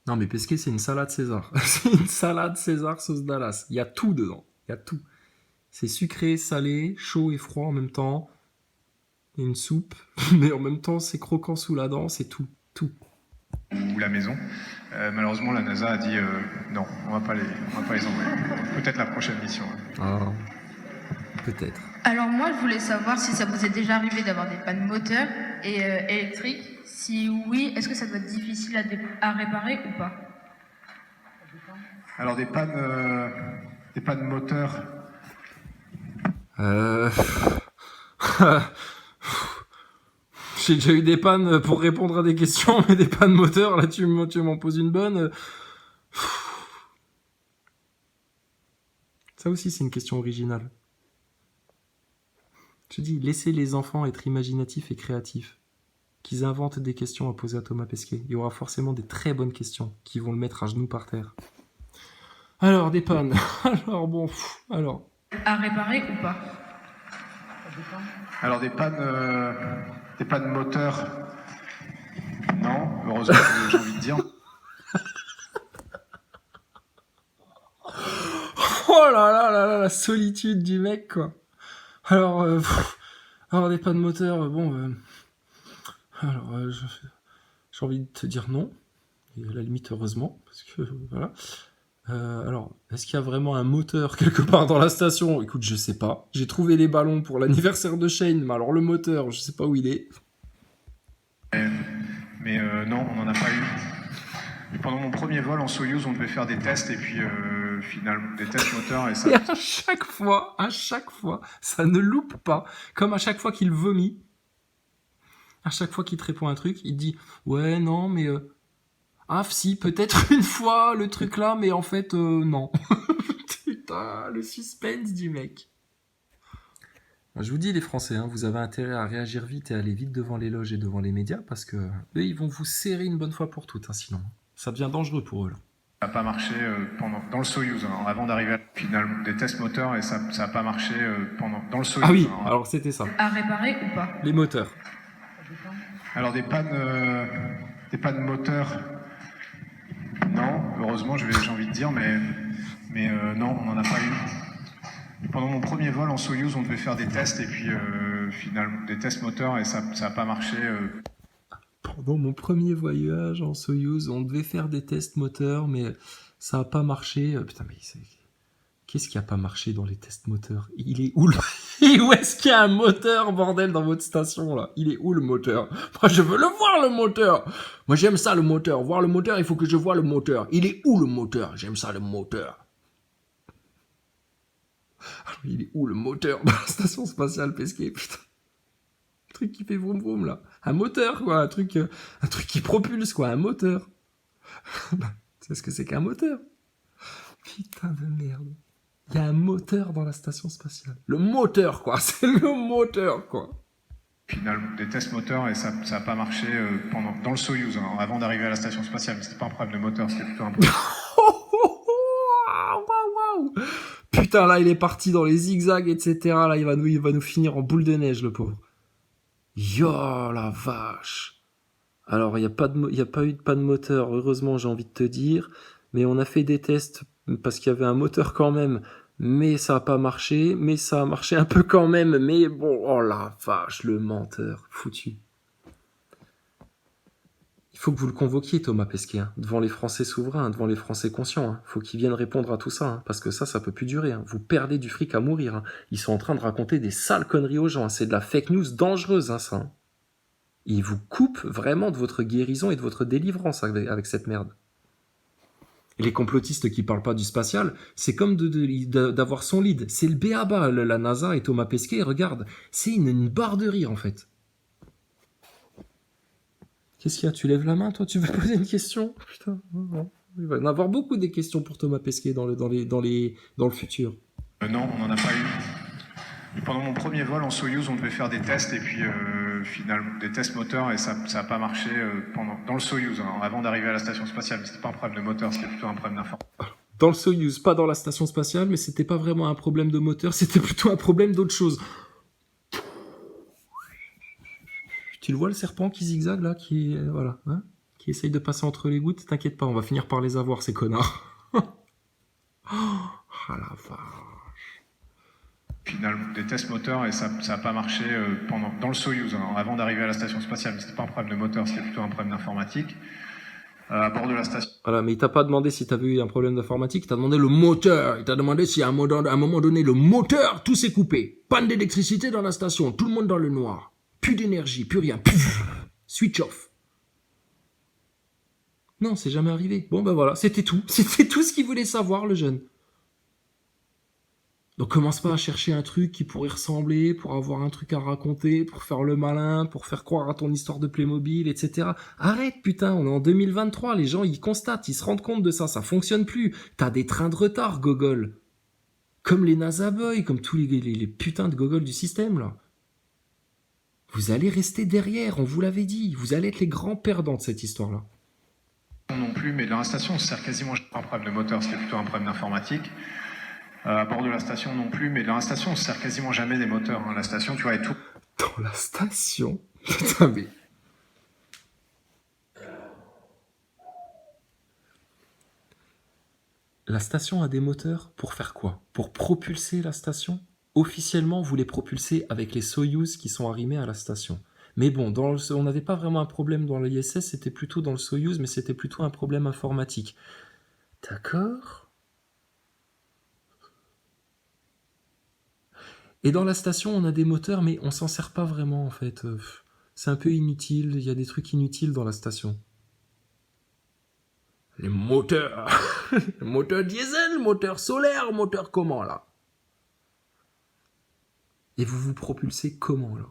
Non, mais pesquer, c'est une salade César. C'est une salade César sauce Dallas. Il y a tout dedans. Il y a tout. C'est sucré, salé, chaud et froid en même temps. Il y a une soupe, mais en même temps, c'est croquant sous la dent, c'est tout. Tout. Ou la maison. Malheureusement, la NASA a dit non, on va pas les envoyer. Peut-être la prochaine mission. Ah, peut-être. Alors moi, je voulais savoir si ça vous est déjà arrivé d'avoir des pannes moteurs et électriques. Si oui, est-ce que ça doit être difficile à réparer ou pas? Alors des pannes moteurs. J'ai déjà eu des pannes pour répondre à des questions, mais des pannes moteurs, là tu m'en poses une bonne. Ça aussi c'est une question originale. Je dis, laissez les enfants être imaginatifs et créatifs. Qu'ils inventent des questions à poser à Thomas Pesquet. Il y aura forcément des très bonnes questions qui vont le mettre à genoux par terre. Alors, des pannes. Alors, bon, alors. À réparer ou pas? Alors des pannes moteurs. Non, heureusement, j'ai envie de dire. Oh là là là là, la solitude du mec, quoi. Alors, alors des pannes moteurs, bon, alors, j'ai envie de te dire non, et à la limite heureusement, parce que voilà. Alors, est-ce qu'il y a vraiment un moteur quelque part dans la station? Écoute, je sais pas. J'ai trouvé les ballons pour l'anniversaire de Shane, mais alors le moteur, je sais pas où il est. Mais non, on n'en a pas eu. Et pendant mon premier vol en Soyouz, on devait faire des tests, et puis finalement, des tests moteurs, et ça... Et à chaque fois, ça ne loupe pas. Comme à chaque fois qu'il vomit, à chaque fois qu'il te répond un truc, il te dit « Ouais, non, mais... Ah, si, peut-être une fois, le truc là, mais en fait, non. » Putain, le suspense du mec. Je vous dis, les Français, hein, vous avez intérêt à réagir vite et à aller vite devant les loges et devant les médias, parce que eux, ils vont vous serrer une bonne fois pour toutes, hein, sinon. Ça devient dangereux pour eux, là. Ça n'a pas marché dans le Soyouz, hein, avant d'arriver à finalement des tests moteurs, et ça n'a pas marché dans le Soyouz. Ah oui, hein. alors c'était ça. À réparer ou pas? Les moteurs. Alors des pannes moteurs. Non, heureusement, j'ai envie de dire, mais non, on n'en a pas eu. Et pendant mon premier vol en Soyouz, on devait faire des tests, et puis finalement des tests moteurs, et ça n'a pas marché. Pendant mon premier voyage en Soyouz, on devait faire des tests moteurs, mais ça n'a pas marché. Putain, mais qu'est-ce qui a pas marché dans les tests moteurs? Il est où où est-ce qu'il y a un moteur, bordel, dans votre station, là? Il est où le moteur? Moi, je veux le voir, le moteur! Moi, j'aime ça, le moteur. Voir le moteur, il faut que je vois le moteur. Il est où le moteur? J'aime ça, le moteur. Alors, il est où le moteur dans la station spatiale Pesquet, putain? Un truc qui fait vroom vroom, là. Un moteur, quoi. Un truc qui propulse, quoi. Un moteur. Tu sais ce que c'est qu'un moteur? Putain de merde. Il y a un moteur dans la station spatiale. Le moteur, quoi. C'est le moteur, quoi. Finalement, des tests moteurs, et ça n'a pas marché dans le Soyouz, hein, avant d'arriver à la station spatiale. Mais c'était pas un problème de moteur, c'était plutôt un problème. Waouh. Putain, là, il est parti dans les zigzags, etc. Là, il va nous finir en boule de neige, le pauvre. Yo, la vache. Alors, il n'y a pas eu de panne moteur, heureusement, j'ai envie de te dire. Mais on a fait des tests parce qu'il y avait un moteur quand même. Mais ça n'a pas marché. Mais ça a marché un peu quand même. Mais bon, oh la vache, le menteur. Foutu. Il faut que vous le convoquiez, Thomas Pesquet, hein, devant les Français souverains, devant les Français conscients. Hein. Faut qu'ils viennent répondre à tout ça, hein, parce que ça peut plus durer. Hein. Vous perdez du fric à mourir. Hein. Ils sont en train de raconter des sales conneries aux gens. Hein. C'est de la fake news dangereuse, hein, ça. Hein. Ils vous coupent vraiment de votre guérison et de votre délivrance avec cette merde. Et les complotistes qui parlent pas du spatial, c'est comme d'avoir son lead. C'est le b.a.-ba, la NASA et Thomas Pesquet, regarde, c'est une barre de rire, en fait. Qu'est-ce qu'il y a? Tu lèves la main, toi? Tu veux poser une question? Putain, non. Il va y en avoir beaucoup des questions pour Thomas Pesquet dans le futur. Non, on n'en a pas eu. Et pendant mon premier vol en Soyouz, on devait faire des tests, et puis finalement des tests moteurs, et ça n'a pas marché dans le Soyouz, hein, avant d'arriver à la station spatiale. Mais c'était pas un problème de moteur, c'était plutôt un problème d'informatique. Dans le Soyouz, pas dans la station spatiale, mais c'était pas vraiment un problème de moteur, c'était plutôt un problème d'autre chose. Tu le vois, le serpent qui zigzague là, qui qui essayent de passer entre les gouttes, t'inquiète pas, on va finir par les avoir, ces connards. Ah la vache. Finalement, des tests moteurs et ça n'a pas marché dans le Soyouz, hein, avant d'arriver à la station spatiale. Mais c'était pas un problème de moteur, c'était plutôt un problème d'informatique. À bord de la station. Voilà, mais il t'a pas demandé si t'avais eu un problème d'informatique, il t'a demandé le moteur. Il t'a demandé si à un moment donné, le moteur, tout s'est coupé. Panne d'électricité dans la station, tout le monde dans le noir. Plus d'énergie, plus rien. Pff, switch off. Non, c'est jamais arrivé. Bon ben voilà, c'était tout. C'était tout ce qu'il voulait savoir, le jeune. Donc commence pas à chercher un truc qui pourrait ressembler, pour avoir un truc à raconter, pour faire le malin, pour faire croire à ton histoire de Playmobil, etc. Arrête, putain, on est en 2023, les gens ils constatent, ils se rendent compte de ça fonctionne plus. T'as des trains de retard, gogol. Comme les NASA Boys, comme tous les putains de gogols du système, là. Vous allez rester derrière, on vous l'avait dit. Vous allez être les grands perdants de cette histoire-là. Non plus, mais dans la station, on se sert quasiment pas un problème de moteur, c'était plutôt un problème d'informatique. À bord de la station non plus, mais dans la station, on se sert quasiment jamais des moteurs. Hein. La station, tu vois, est tout. Dans la station? Putain, mais... La station a des moteurs pour faire quoi? Pour propulser la station? Officiellement, vous les propulsez avec les Soyouz qui sont arrimés à la station. Mais bon, on n'avait pas vraiment un problème dans l'ISS, c'était plutôt dans le Soyouz, mais c'était plutôt un problème informatique. D'accord? Et dans la station, on a des moteurs, mais on s'en sert pas vraiment, en fait. C'est un peu inutile, il y a des trucs inutiles dans la station. Les moteurs moteur diesel, moteur solaire, moteur comment, là? Et vous vous propulsez comment, là?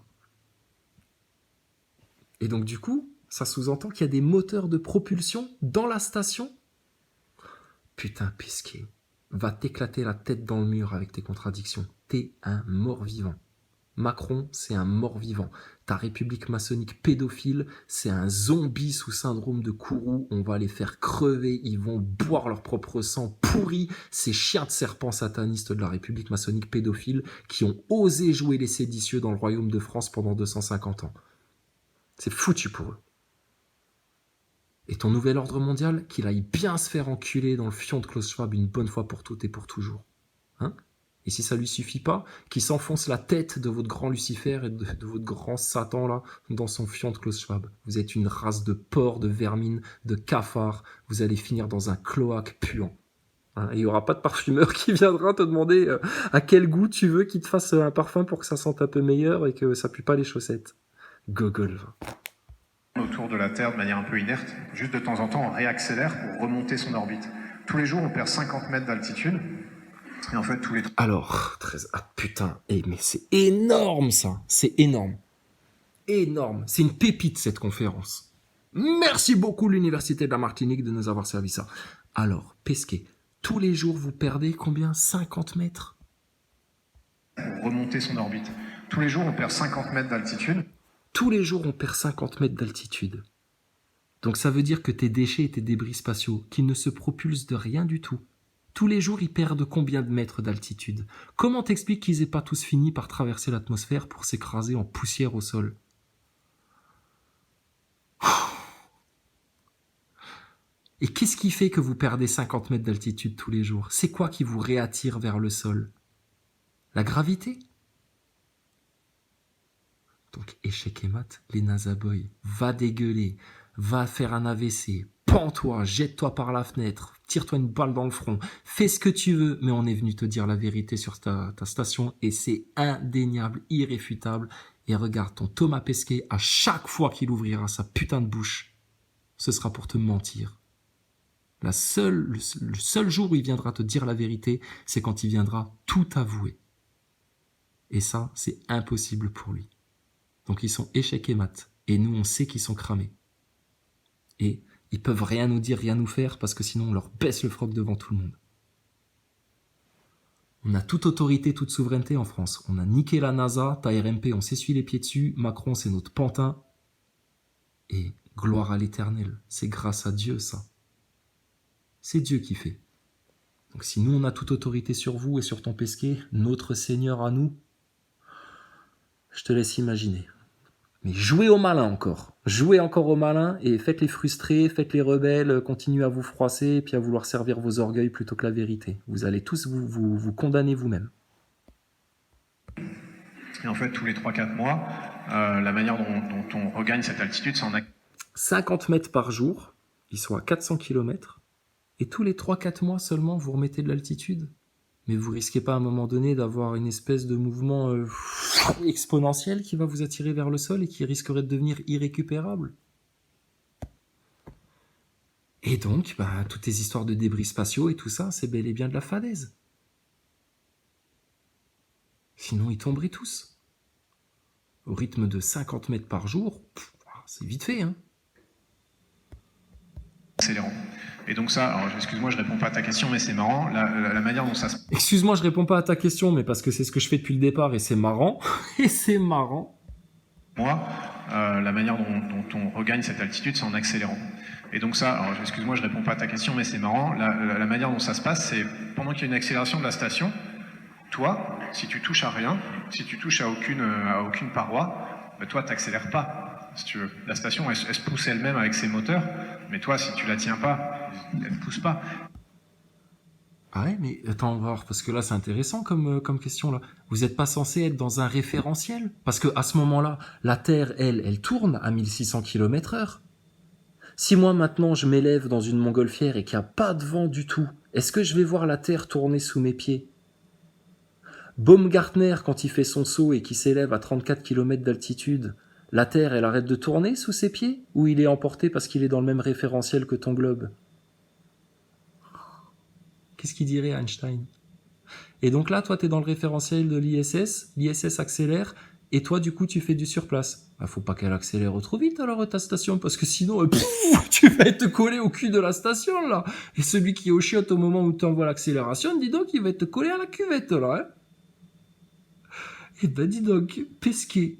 Et donc, du coup, ça sous-entend qu'il y a des moteurs de propulsion dans la station? Putain, Pesquet, va t'éclater la tête dans le mur avec tes contradictions. T'es un mort-vivant. Macron, c'est un mort-vivant. Ta république maçonnique pédophile, c'est un zombie sous syndrome de Kourou. On va les faire crever, ils vont boire leur propre sang pourri. Ces chiens de serpents satanistes de la république maçonnique pédophile qui ont osé jouer les séditieux dans le royaume de France pendant 250 ans. C'est foutu pour eux. Et ton nouvel ordre mondial, qu'il aille bien se faire enculer dans le fion de Klaus Schwab une bonne fois pour toutes et pour toujours. Hein? Et si ça lui suffit pas, qu'il s'enfonce la tête de votre grand Lucifer et de votre grand Satan là dans son fion de Klaus Schwab. Vous êtes une race de porcs, de vermines, de cafards. Vous allez finir dans un cloaque puant. Hein? Et il n'y aura pas de parfumeur qui viendra te demander à quel goût tu veux qu'il te fasse un parfum pour que ça sente un peu meilleur et que ça pue pas les chaussettes. Gogol. Autour de la Terre de manière un peu inerte. Juste de temps en temps, on réaccélère pour remonter son orbite. Tous les jours, on perd 50 mètres d'altitude. Et en fait, tous les... Alors, 13... Ah putain, mais c'est énorme ça. C'est énorme. Énorme. C'est une pépite cette conférence. Merci beaucoup l'Université de la Martinique de nous avoir servi ça. Alors, Pesquet, tous les jours, vous perdez combien? 50 mètres? Pour remonter son orbite. Tous les jours, on perd 50 mètres d'altitude. Tous les jours, on perd 50 mètres d'altitude. Donc ça veut dire que tes déchets et tes débris spatiaux, qui ne se propulsent de rien du tout, tous les jours, ils perdent combien de mètres d'altitude? Comment t'expliques qu'ils aient pas tous fini par traverser l'atmosphère pour s'écraser en poussière au sol? Et qu'est-ce qui fait que vous perdez 50 mètres d'altitude tous les jours? C'est quoi qui vous réattire vers le sol? La gravité? Donc, échec et mat, les NASA Boys, va dégueuler, va faire un AVC, pends-toi, jette-toi par la fenêtre, tire-toi une balle dans le front, fais ce que tu veux, mais on est venu te dire la vérité sur ta station et c'est indéniable, irréfutable. Et regarde ton Thomas Pesquet, à chaque fois qu'il ouvrira sa putain de bouche, ce sera pour te mentir. Le seul jour où il viendra te dire la vérité, c'est quand il viendra tout avouer. Et ça, c'est impossible pour lui. Donc ils sont échecs et mat. Et nous, on sait qu'ils sont cramés. Et ils peuvent rien nous dire, rien nous faire, parce que sinon on leur baisse le froc devant tout le monde. On a toute autorité, toute souveraineté en France. On a niqué la NASA, ta RMP, on s'essuie les pieds dessus, Macron, c'est notre pantin. Et gloire à l'Éternel. C'est grâce à Dieu, ça. C'est Dieu qui fait. Donc si nous, on a toute autorité sur vous et sur ton Pesquet, notre Seigneur à nous, je te laisse imaginer. Mais jouez au malin encore. Jouez encore au malin et faites-les frustrer, faites-les rebelles, continuez à vous froisser et puis à vouloir servir vos orgueils plutôt que la vérité. Vous allez tous vous condamner vous-même. Et en fait, tous les 3-4 mois, la manière dont on regagne cette altitude, c'est en 50 mètres par jour, ils sont à 400 km, et tous les 3-4 mois seulement, vous remettez de l'altitude. Mais vous risquez pas à un moment donné d'avoir une espèce de mouvement exponentiel qui va vous attirer vers le sol et qui risquerait de devenir irrécupérable. Et donc, toutes tes histoires de débris spatiaux et tout ça, c'est bel et bien de la fadaise. Sinon, ils tomberaient tous. Au rythme de 50 mètres par jour, c'est vite fait, hein. accélérant. Et donc ça, alors excuse-moi, je réponds pas à ta question, mais c'est marrant, la manière dont ça se Excuse-moi, je réponds pas à ta question, mais parce que c'est ce que je fais depuis le départ et c'est marrant. Et c'est marrant. moi, la manière dont on regagne cette altitude, c'est en accélérant. Et donc ça, alors excuse-moi, je réponds pas à ta question, mais c'est marrant, la manière dont ça se passe, c'est pendant qu'il y a une accélération de la station, toi, si tu touches à rien, si tu touches à aucune paroi, toi, t'accélères pas, si tu veux. La station, elle se pousse elle-même avec ses moteurs, mais toi, si tu la tiens pas, elle ne pousse pas. Ah ouais, mais attends, on va voir, parce que là, c'est intéressant comme question, là. Vous n'êtes pas censé être dans un référentiel? Parce que à ce moment-là, la Terre, elle tourne à 1600 km/h. Si moi, maintenant, je m'élève dans une montgolfière et qu'il n'y a pas de vent du tout, est-ce que je vais voir la Terre tourner sous mes pieds? Baumgartner, quand il fait son saut et qu'il s'élève à 34 km d'altitude, la Terre, elle arrête de tourner sous ses pieds? Ou il est emporté parce qu'il est dans le même référentiel que ton globe? Qu'est-ce qu'il dirait Einstein? Et donc là, toi, tu es dans le référentiel de l'ISS accélère, et toi, du coup, tu fais du surplace. Faut pas qu'elle accélère trop vite, alors, ta station, parce que sinon, tu vas être collé au cul de la station, là. Et celui qui est au chiotte au moment où tu envoies l'accélération, dis donc, il va être collé à la cuvette, là, hein. Eh ben, dis donc, Pesquet.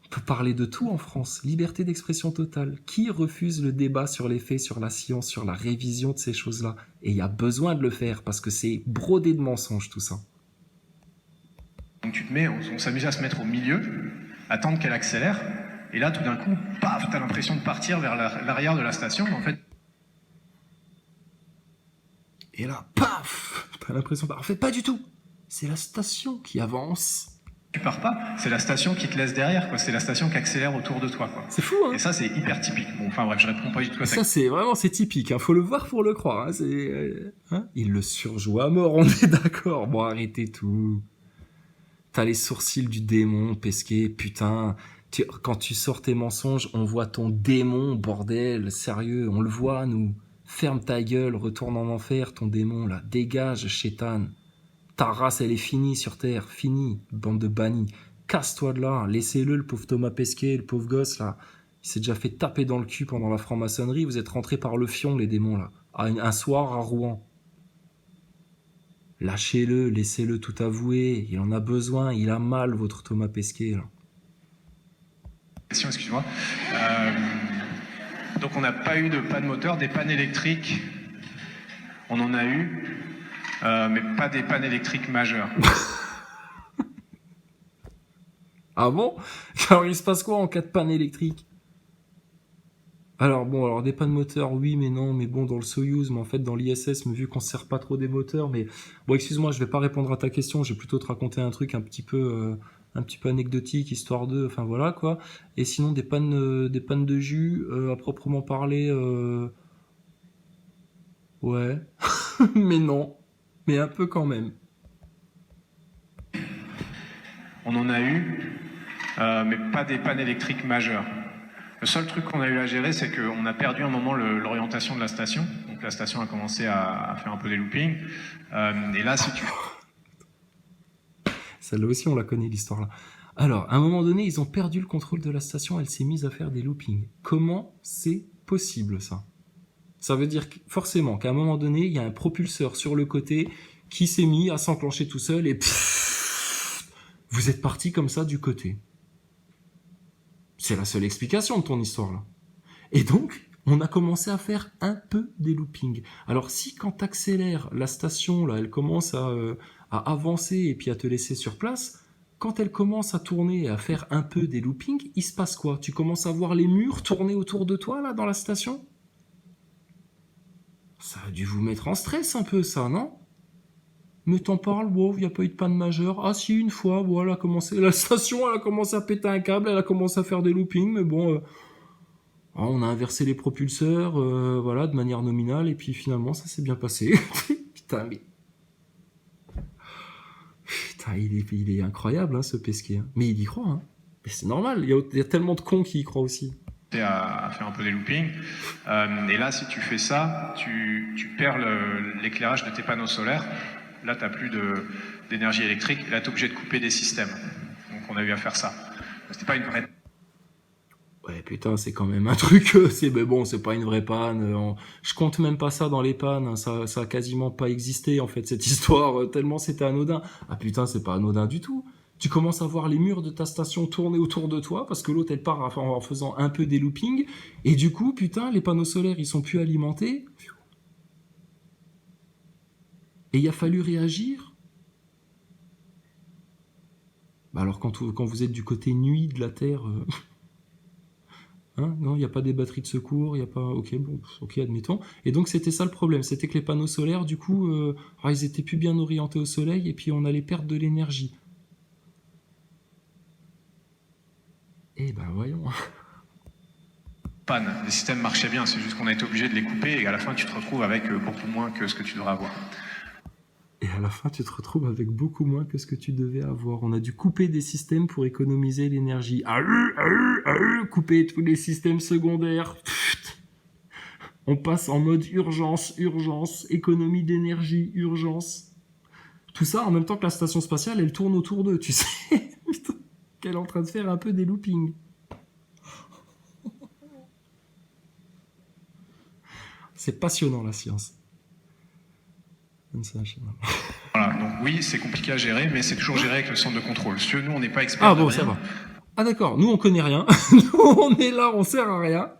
On peut parler de tout en France, liberté d'expression totale. Qui refuse le débat sur les faits, sur la science, sur la révision de ces choses-là? Et il y a besoin de le faire, parce que c'est brodé de mensonges, tout ça. Donc tu te mets, on s'amuse à se mettre au milieu, attendre qu'elle accélère, et là tout d'un coup, paf, t'as l'impression de partir vers l'arrière de la station, mais en fait... Et là, paf, t'as l'impression... En fait, pas du tout. C'est la station qui avance. Tu pars pas, c'est la station qui te laisse derrière, quoi. C'est la station qui accélère autour de toi, quoi. C'est fou, hein. Et ça, c'est hyper typique. Bon, enfin bref, je réponds pas du tout à ta Ça, c'est vraiment, c'est typique, hein. Faut le voir pour le croire, hein. Il le surjoue à mort, on est d'accord. Bon, arrêtez tout. T'as les sourcils du démon, Pesquet, putain. Quand tu sors tes mensonges, on voit ton démon, bordel, sérieux, on le voit, nous. Ferme ta gueule, retourne en enfer, ton démon, là. Dégage, chétane. Ta race, elle est finie sur Terre, finie, bande de bannis. Casse-toi de là, laissez-le, le pauvre Thomas Pesquet, le pauvre gosse, là. Il s'est déjà fait taper dans le cul pendant la franc-maçonnerie, vous êtes rentrés par le fion, les démons, là. Un soir à Rouen. Lâchez-le, laissez-le tout avouer, il en a besoin, il a mal, votre Thomas Pesquet, là. question, excuse-moi. Donc on n'a pas eu de panne moteur, des pannes électriques, on en a eu, mais pas des pannes électriques majeures. Ah bon? Alors il se passe quoi en cas de panne électrique? Alors des pannes moteurs, oui, mais non, mais bon, dans le Soyouz, mais en fait dans l'ISS, mais vu qu'on ne sert pas trop des moteurs, mais bon, excuse-moi, je vais pas répondre à ta question, je vais plutôt te raconter un truc un petit peu anecdotique, histoire de, enfin voilà quoi. Et sinon des pannes de jus, à proprement parler, ouais, mais non, mais un peu quand même. On en a eu, mais pas des pannes électriques majeures. Le seul truc qu'on a eu à gérer, c'est qu'on a perdu un moment l'orientation de la station. Donc la station a commencé à faire un peu des loopings. Et là, si tu... Celle-là aussi, on la connaît, l'histoire là. Alors, à un moment donné, ils ont perdu le contrôle de la station, elle s'est mise à faire des loopings. Comment c'est possible, ça? Ça veut dire forcément qu'à un moment donné, il y a un propulseur sur le côté qui s'est mis à s'enclencher tout seul et vous êtes parti comme ça du côté. C'est la seule explication de ton histoire là. Et donc, on a commencé à faire un peu des loopings. Alors si quand t'accélères, la station là, elle commence à avancer et puis à te laisser sur place, quand elle commence à tourner et à faire un peu des loopings, il se passe quoi? Tu commences à voir les murs tourner autour de toi, là, dans la station? Ça a dû vous mettre en stress un peu, ça, non? Mais t'en parles, wow, il n'y a pas eu de panne majeure. Ah si, une fois, bon, la station, elle a commencé à péter un câble, elle a commencé à faire des loopings, mais bon, on a inversé les propulseurs, voilà, de manière nominale, et puis finalement, ça s'est bien passé. Putain, il est incroyable, hein, ce Pesquet. Hein. Mais il y croit, hein. Mais c'est normal, il y a tellement de cons qui y croient aussi. À faire un peu des loopings. Et là, si tu fais ça, tu perds l'éclairage de tes panneaux solaires. Là, tu n'as plus d'énergie électrique. Et là, tu es obligé de couper des systèmes. Donc, on a eu à faire ça. C'était pas une vraie... Ouais, putain, c'est quand même un truc, mais bon, c'est pas une vraie panne. Je compte même pas ça dans les pannes. Hein, ça a quasiment pas existé, en fait, cette histoire, tellement c'était anodin. Ah putain, c'est pas anodin du tout. Tu commences à voir les murs de ta station tourner autour de toi, parce que l'autre, elle part en faisant un peu des loopings. Et du coup, putain, les panneaux solaires, ils sont plus alimentés. Et il a fallu réagir. Bah alors, quand vous êtes du côté nuit de la Terre... Hein, non, il n'y a pas des batteries de secours, il n'y a pas... Ok, bon, ok, admettons. Et donc, c'était ça le problème. C'était que les panneaux solaires, du coup, ils étaient plus bien orientés au soleil et puis on allait perdre de l'énergie. Eh ben, voyons. Panne. Les systèmes marchaient bien, c'est juste qu'on a été obligé de les couper et à la fin, tu te retrouves avec beaucoup moins que ce que tu devrais avoir. Et à la fin, tu te retrouves avec beaucoup moins que ce que tu devais avoir. On a dû couper des systèmes pour économiser l'énergie. Couper tous les systèmes secondaires. On passe en mode urgence, économie d'énergie, urgence. Tout ça en même temps que la station spatiale, elle tourne autour d'eux, tu sais. Qu'elle est en train de faire un peu des loopings. C'est passionnant, la science. Voilà, donc oui, c'est compliqué à gérer, mais c'est toujours géré avec le centre de contrôle. Parce que nous, on n'est pas experts. Ah bon, ça va. Ah d'accord, nous on connaît rien. Nous on est là, on sert à rien.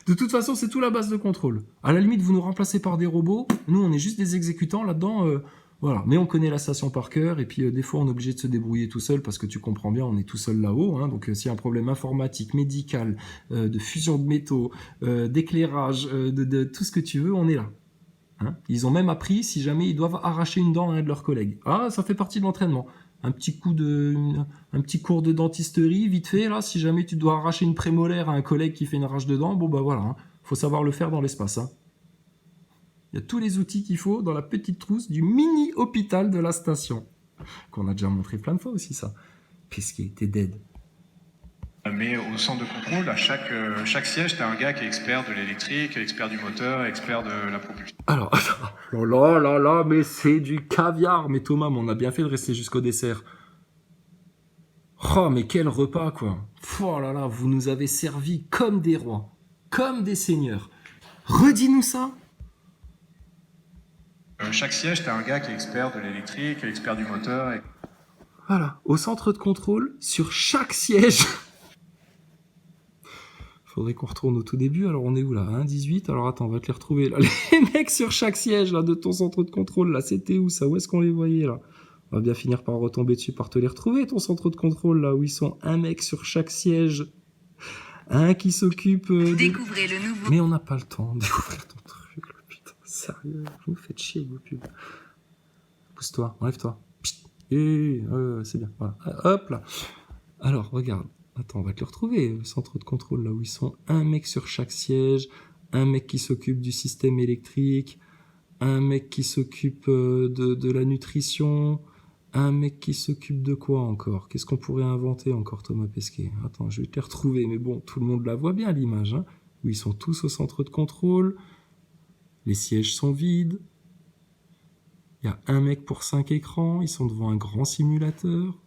De toute façon, c'est tout la base de contrôle. À la limite, vous nous remplacez par des robots. Nous, on est juste des exécutants là-dedans. Voilà. Mais on connaît la station par cœur. Et puis, des fois, on est obligé de se débrouiller tout seul parce que tu comprends bien, on est tout seul là-haut. Hein. Donc, s'il y a un problème informatique, médical, de fusion de métaux, d'éclairage, de tout ce que tu veux, on est là. Hein, ils ont même appris si jamais ils doivent arracher une dent à un de leurs collègues. Ah, ça fait partie de l'entraînement. Un petit cours de dentisterie, vite fait, là, si jamais tu dois arracher une prémolaire à un collègue qui fait une arrache de dent, bon bah voilà, hein, faut savoir le faire dans l'espace. Hein. Il y a tous les outils qu'il faut dans la petite trousse du mini-hôpital de la station. Qu'on a déjà montré plein de fois aussi, ça. Pesquet, t'es dead. Mais au centre de contrôle, à chaque siège, tu as un gars qui est expert de l'électrique, expert du moteur, expert de la propulsion. Alors, là, mais c'est du caviar. Mais Thomas, on a bien fait de rester jusqu'au dessert. Oh, mais quel repas, quoi. Oh là là, vous nous avez servi comme des rois, comme des seigneurs. Redis-nous ça. Chaque siège, tu as un gars qui est expert de l'électrique, expert du moteur. Voilà, au centre de contrôle, sur chaque siège... Faudrait qu'on retourne au tout début. Alors, on est où, là? 18. Alors, attends, on va te les retrouver, là. Les mecs sur chaque siège, là, de ton centre de contrôle, là. C'était où, ça? Où est-ce qu'on les voyait, là? On va bien finir par retomber dessus, par te les retrouver, ton centre de contrôle, là, où ils sont un mec sur chaque siège. Un qui s'occupe Découvrez le nouveau... Mais on n'a pas le temps de découvrir ton truc, là, putain. Sérieux, vous me faites chier, vos pubs. Pousse-toi, enlève-toi. C'est bien, voilà. Hop, là. Alors, regarde. Attends, on va te le retrouver, le centre de contrôle, là où ils sont. Un mec sur chaque siège, un mec qui s'occupe du système électrique, un mec qui s'occupe de la nutrition, un mec qui s'occupe de quoi encore? Qu'est-ce qu'on pourrait inventer encore, Thomas Pesquet? Attends, je vais te les retrouver, mais bon, tout le monde la voit bien, l'image, hein, où ils sont tous au centre de contrôle, les sièges sont vides, il y a un mec pour 5 écrans, ils sont devant un grand simulateur,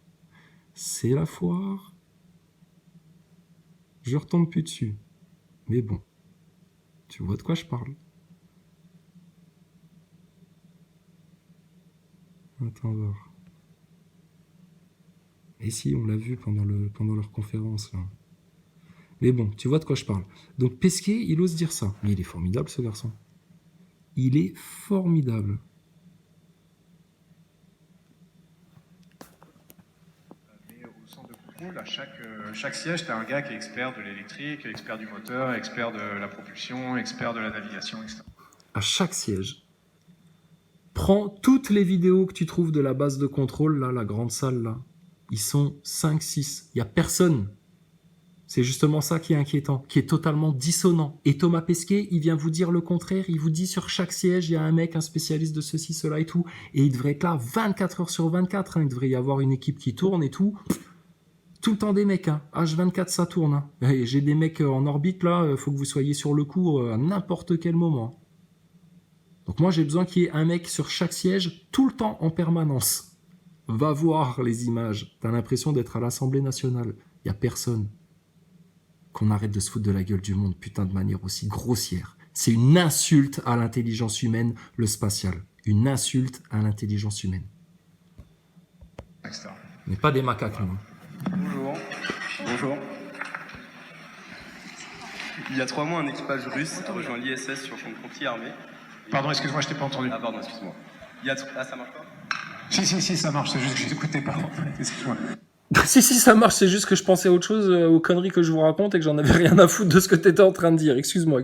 c'est la foire. Je retombe plus dessus. Mais bon, tu vois de quoi je parle. Attends voir. Et si, on l'a vu pendant leur conférence, là. Mais bon, tu vois de quoi je parle. Donc Pesquet, il ose dire ça. Mais il est formidable, ce garçon. Il est formidable. contrôle, à chaque siège, tu as un gars qui est expert de l'électrique, expert du moteur, expert de la propulsion, expert de la navigation, etc. À chaque siège. Prends toutes les vidéos que tu trouves de la base de contrôle, là, la grande salle, là. Ils sont 5, 6. Il n'y a personne. C'est justement ça qui est inquiétant, qui est totalement dissonant. Et Thomas Pesquet, il vient vous dire le contraire. Il vous dit sur chaque siège, il y a un mec, un spécialiste de ceci, cela et tout. Et il devrait être là 24 heures sur 24. Hein. Il devrait y avoir une équipe qui tourne et tout. Tout le temps des mecs. Hein. H24, ça tourne. Hein. Et j'ai des mecs en orbite, là. Il faut que vous soyez sur le coup à n'importe quel moment. Donc moi, j'ai besoin qu'il y ait un mec sur chaque siège, tout le temps, en permanence. Va voir les images. T'as l'impression d'être à l'Assemblée nationale. Il n'y a personne. Qu'on arrête de se foutre de la gueule du monde, putain, de manière aussi grossière. C'est une insulte à l'intelligence humaine, le spatial. Une insulte à l'intelligence humaine. On n'est pas des macaques, nous. Bonjour. Bonjour. Il y a 3 mois, un équipage russe a rejoint l'ISS sur son conflit armé. Pardon, excuse-moi, je t'ai pas entendu. Ah pardon, excuse-moi. Ah, ça marche pas? Si, ça marche, c'est juste que j'écoutais pas, en fait, excuse-moi. Si, ça marche, c'est juste que je pensais à autre chose, aux conneries que je vous raconte et que j'en avais rien à foutre de ce que t'étais en train de dire. Excuse-moi.